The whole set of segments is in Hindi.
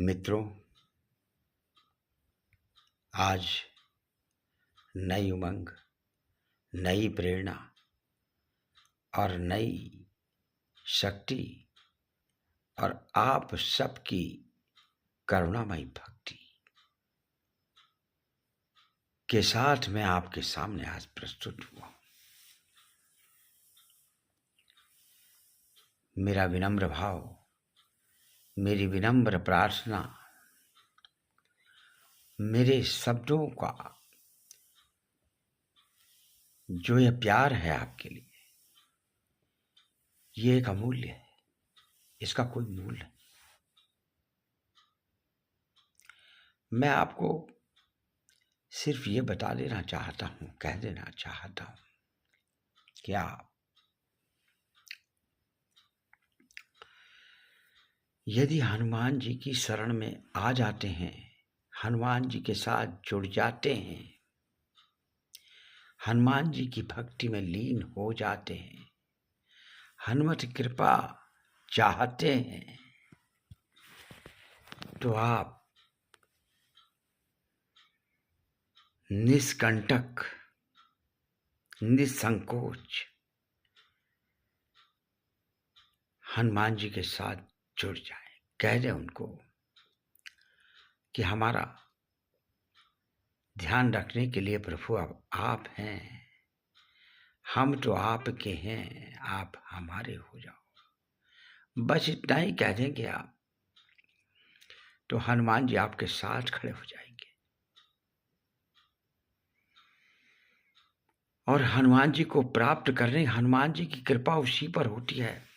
मित्रों, आज नई उमंग, नई प्रेरणा और नई शक्ति और आप सबकी करुणामयी भक्ति के साथ मैं आपके सामने आज प्रस्तुत हुआ हूं। मेरा विनम्र भाव, मेरी विनम्र प्रार्थना, मेरे शब्दों का जो ये प्यार है आपके लिए, ये एक अमूल्य है। इसका कोई मूल्य नहीं। मैं आपको सिर्फ ये बता देना चाहता हूं, कह देना चाहता हूं कि आप यदि हनुमान जी की शरण में आ जाते हैं, हनुमान जी के साथ जुड़ जाते हैं, हनुमान जी की भक्ति में लीन हो जाते हैं, हनुमत कृपा चाहते हैं, तो आप निष्कंटक, निसंकोच हनुमान जी के साथ जुड़ जाएं। कह दें उनको कि हमारा ध्यान रखने के लिए प्रभु अब आप हैं, हम तो आपके हैं, आप हमारे हो जाओ। बस इतना ही कह देंगे आप, तो हनुमान जी आपके साथ खड़े हो जाएंगे और हनुमान जी को प्राप्त करने, हनुमान जी की कृपा उसी पर होती है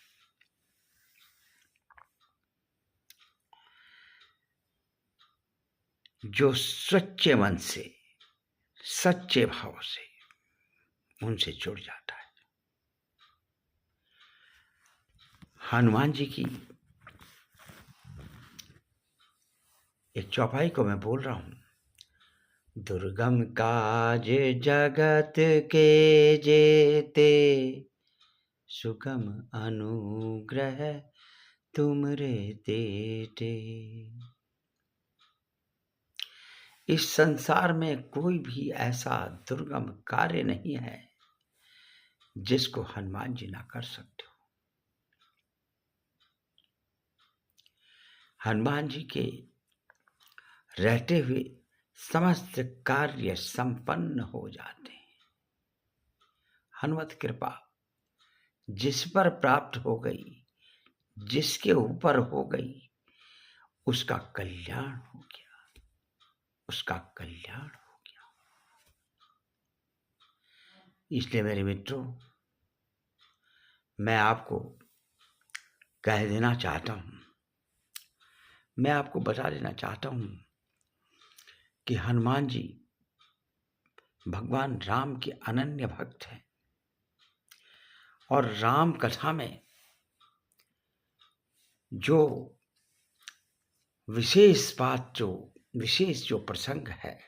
जो सच्चे मन से, सच्चे भाव से उनसे जुड़ जाता है। हनुमान जी की एक चौपाई को मैं बोल रहा हूं। दुर्गम काज जगत के जेते, सुगम अनुग्रह तुमरे तेटे। इस संसार में कोई भी ऐसा दुर्गम कार्य नहीं है जिसको हनुमान जी ना कर सकते हो। हनुमान जी के रहते हुए समस्त कार्य संपन्न हो जाते हैं। हनुमत कृपा जिस पर प्राप्त हो गई, जिसके ऊपर हो गई, उसका कल्याण हो गया, उसका कल्याण हो गया। इसलिए मेरे मित्रों, मैं आपको कह देना चाहता हूं, मैं आपको बता देना चाहता हूं कि हनुमान जी भगवान राम के अनन्य भक्त हैं और राम कथा में जो विशेष बात, जो विशेष जो प्रसंग है,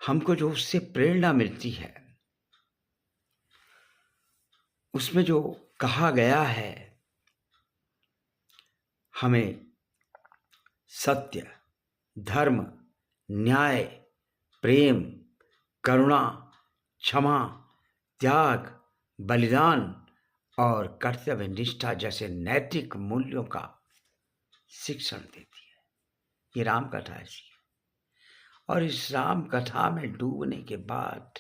हमको जो उससे प्रेरणा मिलती है, उसमें जो कहा गया है, हमें सत्य, धर्म, न्याय, प्रेम, करुणा, क्षमा, त्याग, बलिदान और कर्तव्य निष्ठा जैसे नैतिक मूल्यों का शिक्षण देती है। ये राम कथा ऐसी है। और इस राम कथा में डूबने के बाद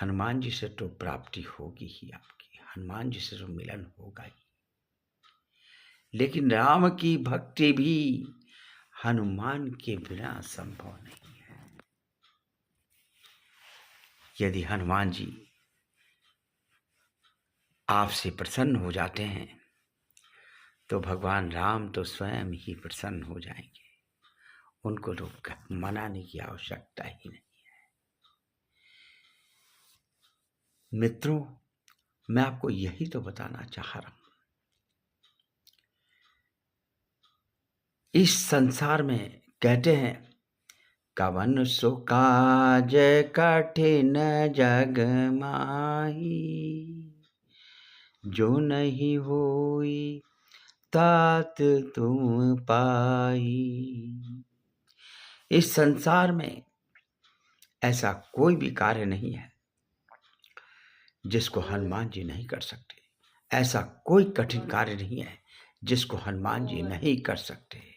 हनुमान जी से तो प्राप्ति होगी ही आपकी, हनुमान जी से तो मिलन होगा ही, लेकिन राम की भक्ति भी हनुमान के बिना संभव नहीं है। यदि हनुमान जी आपसे प्रसन्न हो जाते हैं तो भगवान राम तो स्वयं ही प्रसन्न हो जाएंगे। उनको तो मनाने की आवश्यकता ही नहीं है। मित्रों, मैं आपको यही तो बताना चाह रहा हूं। इस संसार में कहते हैं, कवन सो काज कठिन जग माही, जो नहीं होई तात तुम पाई। इस संसार में ऐसा कोई भी कार्य नहीं है जिसको हनुमान जी नहीं कर सकते। ऐसा कोई कठिन कार्य नहीं है जिसको हनुमान जी नहीं कर सकते।